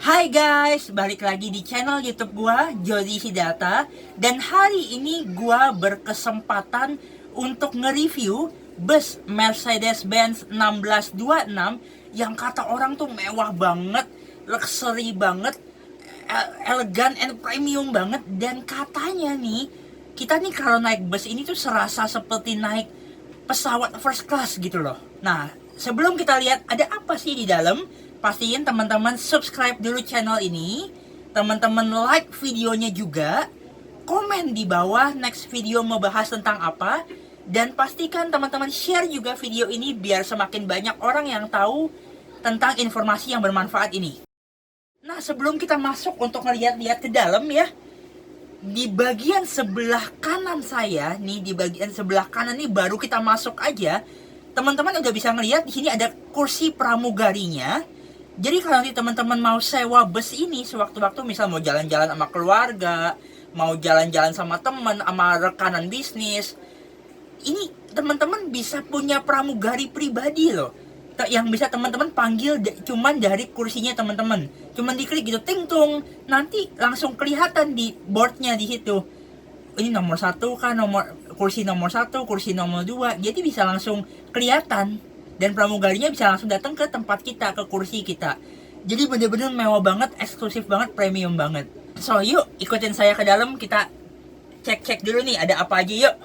Hai guys, balik lagi di channel YouTube gua, Jody Hidayata. Dan hari ini gua berkesempatan untuk nge-review bus Mercedes-Benz 1626 yang kata orang tuh mewah banget, luxury banget, elegan and premium banget. Dan katanya nih, kita nih kalau naik bus ini tuh serasa seperti naik pesawat first class gitu loh. Nah, sebelum kita lihat ada apa sih di dalam, pastiin teman-teman subscribe dulu channel ini, teman-teman like videonya juga, komen di bawah next video mau bahas tentang apa, dan pastikan teman-teman share juga video ini biar semakin banyak orang yang tahu tentang informasi yang bermanfaat ini. Nah, sebelum kita masuk untuk ngeliat-liat ke dalam ya, di bagian sebelah kanan saya nih, di bagian sebelah kanan nih baru kita masuk aja, teman-teman udah bisa ngeliat di sini ada kursi pramugarinya. Jadi kalau nanti teman-teman mau sewa bus ini sewaktu-waktu, misal mau jalan-jalan sama keluarga, mau jalan-jalan sama teman, sama rekanan bisnis, ini teman-teman bisa punya pramugari pribadi loh, yang bisa teman-teman panggil cuman dari kursinya teman-teman. Cuman diklik gitu, ting tung, nanti langsung kelihatan di boardnya di situ. Ini nomor 1 kan, kursi nomor 1, kursi nomor 2, jadi bisa langsung kelihatan. Dan pramugarinya bisa langsung datang ke tempat kita, ke kursi kita. Jadi bener-bener mewah banget, eksklusif banget, premium banget. So yuk ikutin saya ke dalam, kita cek-cek dulu nih ada apa aja yuk.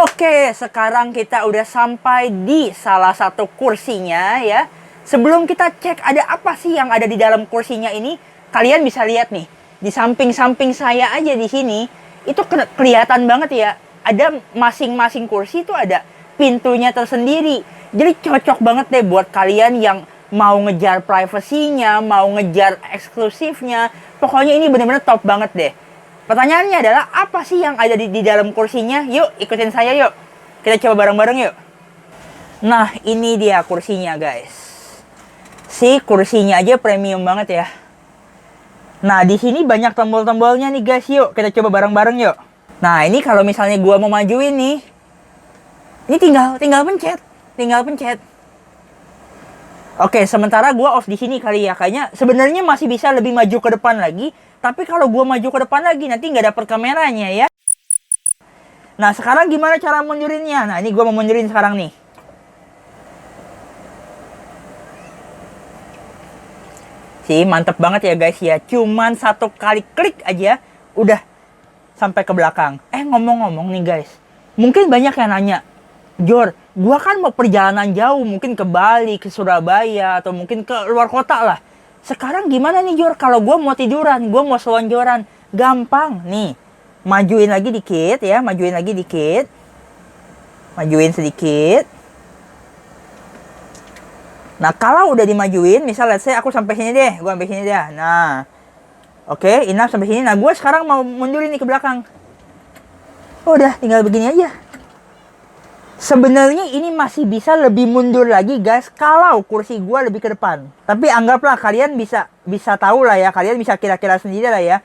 Oke, sekarang kita udah sampai di salah satu kursinya ya. Sebelum kita cek ada apa sih yang ada di dalam kursinya ini, kalian bisa lihat nih, di samping-samping saya aja di sini, itu kelihatan banget ya. Ada masing-masing kursi itu ada pintunya tersendiri. Jadi cocok banget deh buat kalian yang mau ngejar privasinya, mau ngejar eksklusifnya. Pokoknya ini bener-bener top banget deh. Pertanyaannya adalah apa sih yang ada di dalam kursinya? Yuk ikutin saya yuk. Kita coba bareng-bareng yuk. Nah ini dia kursinya guys. Si kursinya aja premium banget ya. Nah di sini banyak tombol-tombolnya nih guys. Yuk kita coba bareng-bareng yuk. Nah ini kalau misalnya gua mau majuin nih, ini tinggal pencet. Oke, sementara gue off di sini kali ya. Kayaknya sebenarnya masih bisa lebih maju ke depan lagi. Tapi kalau gue maju ke depan lagi, nanti nggak dapet kameranya ya. Nah, sekarang gimana cara mundurinnya? Nah, ini gue mau mundurin sekarang nih. Sih, mantep banget ya guys ya. Cuman satu kali klik aja, udah sampai ke belakang. Ngomong-ngomong nih guys. Mungkin banyak yang nanya, Jor, gua kan mau perjalanan jauh, mungkin ke Bali, ke Surabaya, atau mungkin ke luar kota lah. Sekarang gimana nih Jor, kalau gua mau tiduran, gua mau selonjoran? Gampang, nih. Majuin lagi dikit ya, majuin lagi dikit. Majuin sedikit. Nah, kalau udah dimajuin, misal let's say aku sampai sini deh, gua sampai sini deh. Nah, oke, enough sampai sini. Nah, gua sekarang mau mundurin nih ke belakang. Udah, tinggal begini aja. Sebenarnya ini masih bisa lebih mundur lagi guys kalau kursi gua lebih ke depan. Tapi anggaplah kalian bisa tahu lah ya, kalian bisa kira-kira sendiri lah ya.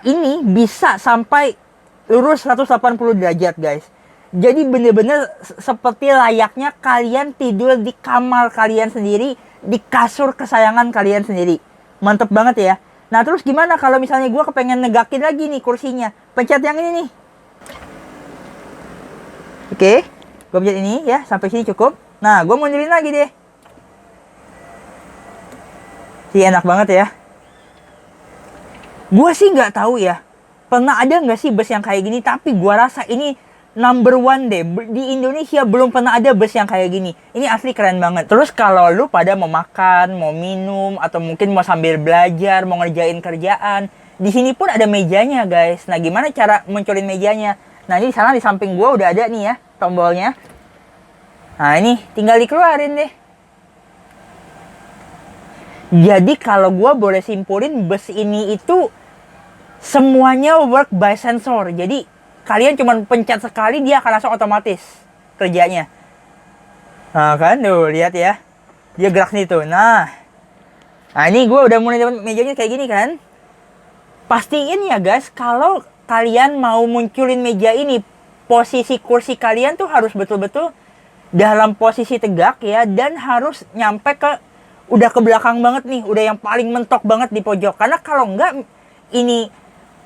Ini bisa sampai lurus 180 derajat guys. Jadi bener-bener seperti layaknya kalian tidur di kamar kalian sendiri, di kasur kesayangan kalian sendiri. Mantep banget ya. Nah terus gimana kalau misalnya gua kepengen negakin lagi nih kursinya? Pencet yang ini nih. Oke. Gue pencet ini ya, sampai sini cukup. Nah, gue mundurin lagi deh. Sih enak banget ya. Gue sih nggak tahu ya, pernah ada nggak sih bus yang kayak gini, tapi gue rasa ini number one deh. Di Indonesia belum pernah ada bus yang kayak gini. Ini asli keren banget. Terus kalau lu pada mau makan, mau minum, atau mungkin mau sambil belajar, mau ngerjain kerjaan, di sini pun ada mejanya guys. Nah, gimana cara munculin mejanya? Nah, ini di sana di samping gue udah ada nih ya tombolnya. Nah ini tinggal dikeluarin deh. Jadi kalau gue boleh simpulin, bus ini itu semuanya work by sensor. Jadi kalian cuma pencet sekali, dia akan langsung otomatis kerjanya. Nah kan tuh lihat ya, dia gerak nih tuh. Nah ini gue udah mulai dapat mejanya kayak gini kan. Pastiin ya guys, kalau kalian mau munculin meja ini, posisi kursi kalian tuh harus betul-betul dalam posisi tegak ya, dan harus nyampe ke udah ke belakang banget nih, udah yang paling mentok banget di pojok. Karena kalau enggak, ini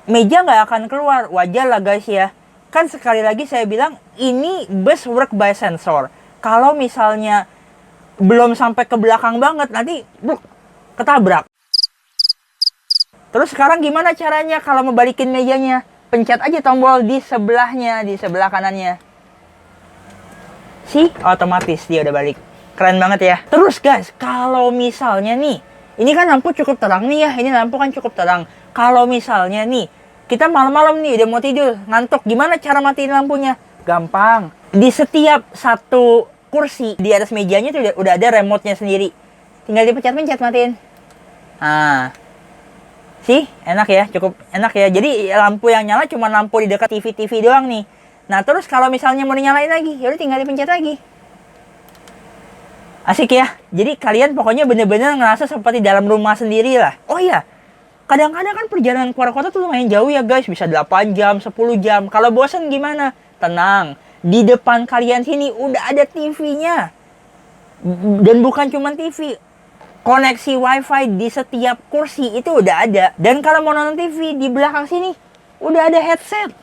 meja nggak akan keluar. Wajar lah guys ya. Kan sekali lagi saya bilang, ini bus work by sensor. Kalau misalnya belum sampai ke belakang banget, nanti ketabrak. Terus sekarang gimana caranya kalau mau balikin mejanya? Pencet aja tombol di sebelahnya, di sebelah kanannya. Sih, otomatis dia udah balik. Keren banget ya. Terus guys, kalau misalnya nih, ini kan lampu cukup terang nih ya. Ini lampu kan cukup terang. Kalau misalnya nih, kita malam-malam nih udah mau tidur, ngantuk. Gimana cara matiin lampunya? Gampang. Di setiap satu kursi di atas mejanya tuh udah ada remote-nya sendiri. Tinggal dipencet-pencet matiin. Nah, sih enak ya, cukup enak ya. Jadi lampu yang nyala cuma lampu di dekat TV doang nih. Nah terus kalau misalnya mau dinyalain lagi, yaudah tinggal dipencet lagi. Asik ya. Jadi kalian pokoknya bener-bener ngerasa seperti dalam rumah sendiri lah. Oh iya, kadang-kadang kan perjalanan keluar kota tuh lumayan jauh ya guys. Bisa 8 jam, 10 jam. Kalau bosan gimana? Tenang, di depan kalian sini udah ada TV-nya. Dan bukan cuma TV, koneksi wifi di setiap kursi itu udah ada. Dan kalau mau nonton TV di belakang sini udah ada headset.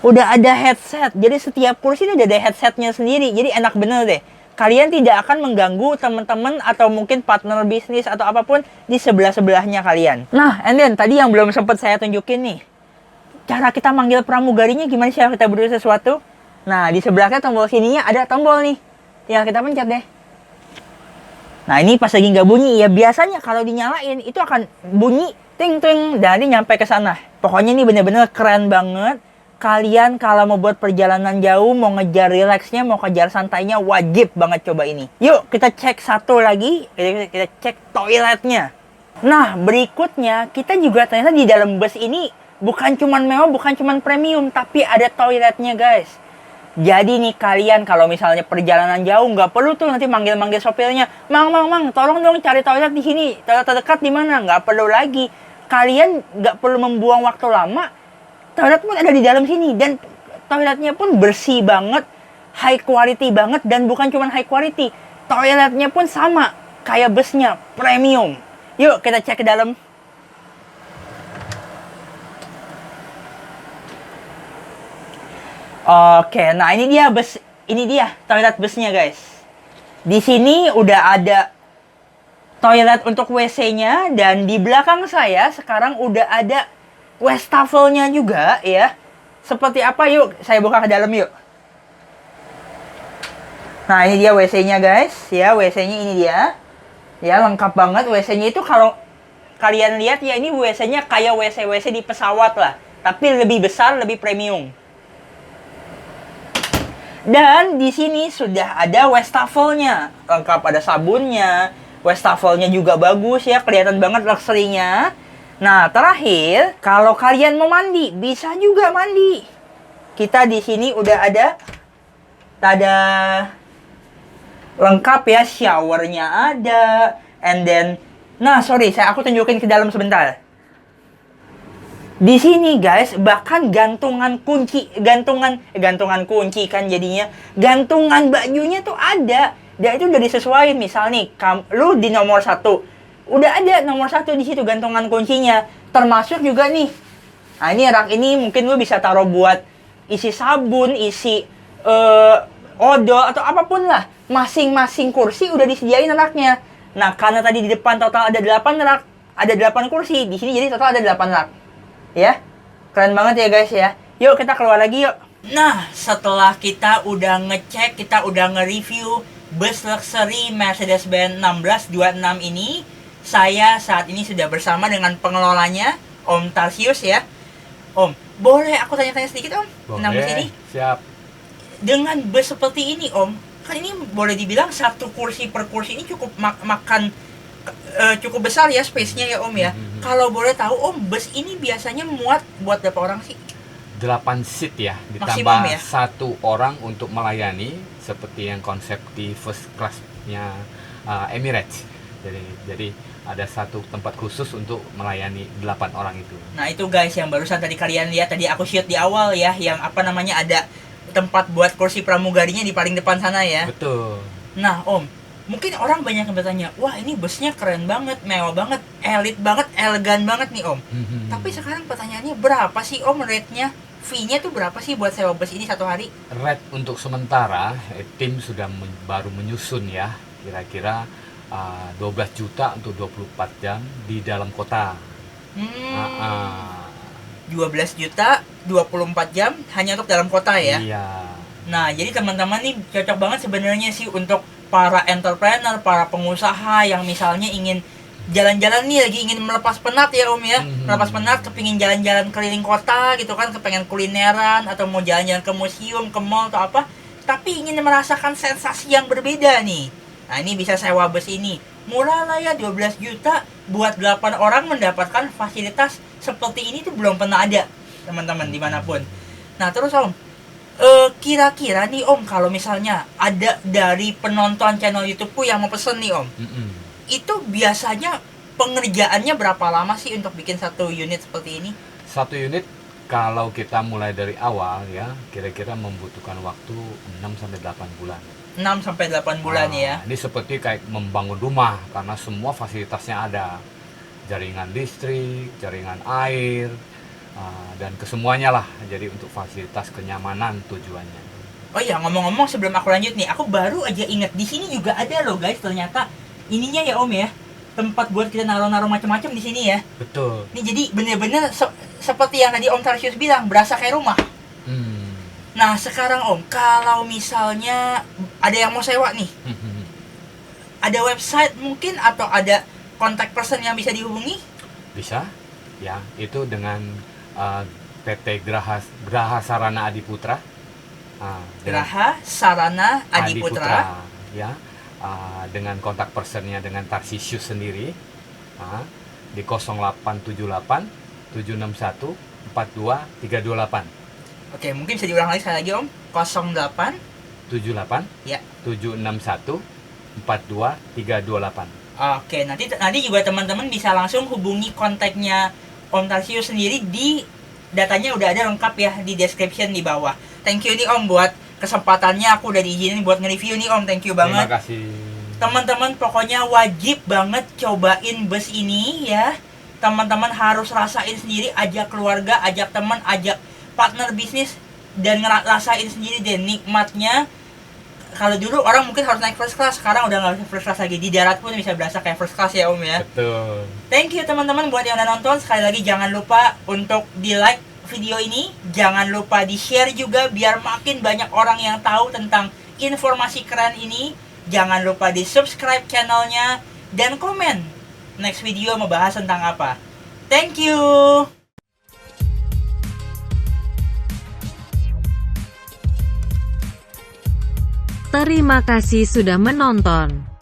Udah ada headset. Jadi setiap kursi udah ada headsetnya sendiri. Jadi enak bener deh. Kalian tidak akan mengganggu teman-teman atau mungkin partner bisnis atau apapun di sebelah-sebelahnya kalian. Nah, and then tadi yang belum sempat saya tunjukin nih. Cara kita manggil pramugarinya gimana sih kalau kita butuh sesuatu? Nah, di sebelahnya tombol sininya ada tombol nih. Tinggal kita pencet deh. Nah, ini pas lagi nggak bunyi ya, biasanya kalau dinyalain itu akan bunyi ting ting dan nanti nyampe ke sana. Pokoknya ini bener-bener keren banget. Kalian kalau mau buat perjalanan jauh, mau ngejar relaxnya, mau ngejar santainya, wajib banget coba ini. Yuk kita cek satu lagi, kita cek toiletnya. Nah berikutnya kita juga ternyata di dalam bus ini bukan cuman mewah, bukan cuman premium, tapi ada toiletnya guys. Jadi nih kalian kalau misalnya perjalanan jauh nggak perlu tuh nanti manggil-manggil sopirnya, mang, tolong dong cari toilet di sini, toilet terdekat di mana? Nggak perlu lagi. Kalian nggak perlu membuang waktu lama. Toilet pun ada di dalam sini dan toiletnya pun bersih banget, high quality banget dan bukan cuma high quality, toiletnya pun sama kayak busnya, premium. Yuk kita cek ke dalam. Oke, nah ini dia bus, ini dia toilet busnya guys. Di sini udah ada toilet untuk WC-nya dan di belakang saya sekarang udah ada wastafelnya juga ya. Seperti apa yuk saya buka ke dalam yuk. Nah ini dia WC-nya guys ya, WC-nya ini dia. Ya lengkap banget WC-nya itu. Kalau kalian lihat ya, ini WC-nya kayak WC-WC di pesawat lah, tapi lebih besar, lebih premium. Dan di sini sudah ada wastafelnya, lengkap ada sabunnya. Wastafelnya juga bagus ya, kelihatan banget luxury-nya. Nah, terakhir, kalau kalian mau mandi, bisa juga mandi. Kita di sini udah ada, tada, lengkap ya, showernya ada, and then, nah sorry, aku tunjukin ke dalam sebentar. Di sini guys, bahkan gantungan kunci, gantungan kunci kan jadinya, gantungan bajunya tuh ada, dan itu udah disesuaikan. Misal nih, lu di nomor 1. Udah ada nomor 1 di situ gantungan kuncinya. Termasuk juga nih. Nah, ini rak ini mungkin lu bisa taruh buat isi sabun, isi odol atau apapun lah. Masing-masing kursi udah disediain raknya. Nah, karena tadi di depan total ada 8 rak, ada 8 kursi. Di sini jadi total ada 8 rak. Ya. Keren banget ya guys ya. Yuk kita keluar lagi yuk. Nah, setelah kita udah ngecek, kita udah nge-review bus luxury Mercedes-Benz 1626 ini, saya saat ini sudah bersama dengan pengelolanya, Om Tarsius ya. Om, boleh aku tanya-tanya sedikit Om? Tentang bus ini? Siap. Dengan bus seperti ini Om, kan ini boleh dibilang satu kursi per kursi ini cukup makan cukup besar ya space-nya ya Om ya. Kalau boleh tahu Om, bus ini biasanya muat buat berapa orang sih? 8 seat ya, ditambah Maksimum ya? 1 orang untuk melayani seperti yang konsep di first class-nya Emirates. Jadi ada satu tempat khusus untuk melayani 8 orang itu. Nah itu guys yang barusan tadi kalian lihat, tadi aku shoot di awal ya, yang apa namanya ada tempat buat kursi pramugarinya di paling depan sana ya. Betul. Nah Om, Mungkin orang banyak yang bertanya, wah ini busnya keren banget, mewah banget, elit banget, elegan banget nih Om. Tapi sekarang pertanyaannya berapa sih Om rate-nya? Fee-nya tuh berapa sih buat sewa bus ini satu hari? Rate untuk sementara tim sudah baru menyusun ya, kira-kira 12 juta untuk 24 jam di dalam kota. 12 juta 24 jam hanya untuk dalam kota ya. Iya. Nah, jadi teman-teman nih cocok banget sebenarnya sih untuk para entrepreneur, para pengusaha yang misalnya ingin jalan-jalan nih, lagi ingin melepas penat ya Om ya. Melepas penat, kepingin jalan-jalan keliling kota gitu kan, kepengen kulineran atau mau jalan-jalan ke museum, ke mall atau apa, tapi ingin merasakan sensasi yang berbeda nih. Nah, ini bisa sewa bus ini. Murah lah ya, 12 juta buat 8 orang mendapatkan fasilitas seperti ini tuh belum pernah ada, teman-teman, dimanapun. Nah, terus Om, kira-kira nih Om, kalau misalnya ada dari penonton channel YouTubeku yang mau pesen nih Om, itu biasanya pengerjaannya berapa lama sih untuk bikin satu unit seperti ini? Satu unit kalau kita mulai dari awal ya, kira-kira membutuhkan waktu 6-8 bulan. 6-8 bulan ya. Ini seperti kayak membangun rumah karena semua fasilitasnya ada. Jaringan listrik, jaringan air, dan kesemuanya lah. Jadi untuk fasilitas kenyamanan tujuannya. Oh iya, ngomong-ngomong sebelum aku lanjut nih, aku baru aja ingat di sini juga ada loh guys, ternyata ininya ya Om ya, tempat buat kita naruh-naruh macam-macam di sini ya. Betul. Ini jadi bener-bener seperti yang tadi Om Tarsius bilang, berasa kayak rumah. Nah sekarang Om, kalau misalnya ada yang mau sewa nih, ada website mungkin atau ada kontak person yang bisa dihubungi? Bisa, ya itu dengan PT Graha Sarana Adiputra. Graha Sarana Adiputra. Ya, dengan kontak personnya dengan Tarsisius sendiri di 0878 761 42 328. Oke, mungkin bisa diulang lagi sekali lagi Om. 08 78 ya 761 42 328. Oke, nanti juga teman-teman bisa langsung hubungi kontaknya Om Tarsius sendiri, di datanya udah ada lengkap ya di description di bawah. Thank you nih Om buat kesempatannya, aku udah diizinin buat nge-review nih Om. Thank you banget. Terima kasih. Teman-teman pokoknya wajib banget cobain bus ini ya. Teman-teman harus rasain sendiri, ajak keluarga, ajak teman, ajak partner bisnis, dan ngerasain sendiri deh nikmatnya. Kalau dulu orang mungkin harus naik first class, sekarang udah nggak first class lagi, di darat pun bisa berasa kayak first class ya Om ya. Betul. Thank you teman-teman buat yang udah nonton. Sekali lagi jangan lupa untuk di like video ini, jangan lupa di share juga biar makin banyak orang yang tahu tentang informasi keren ini. Jangan lupa di subscribe channelnya dan komen next video mau bahas tentang apa. Thank you. Terima kasih sudah menonton.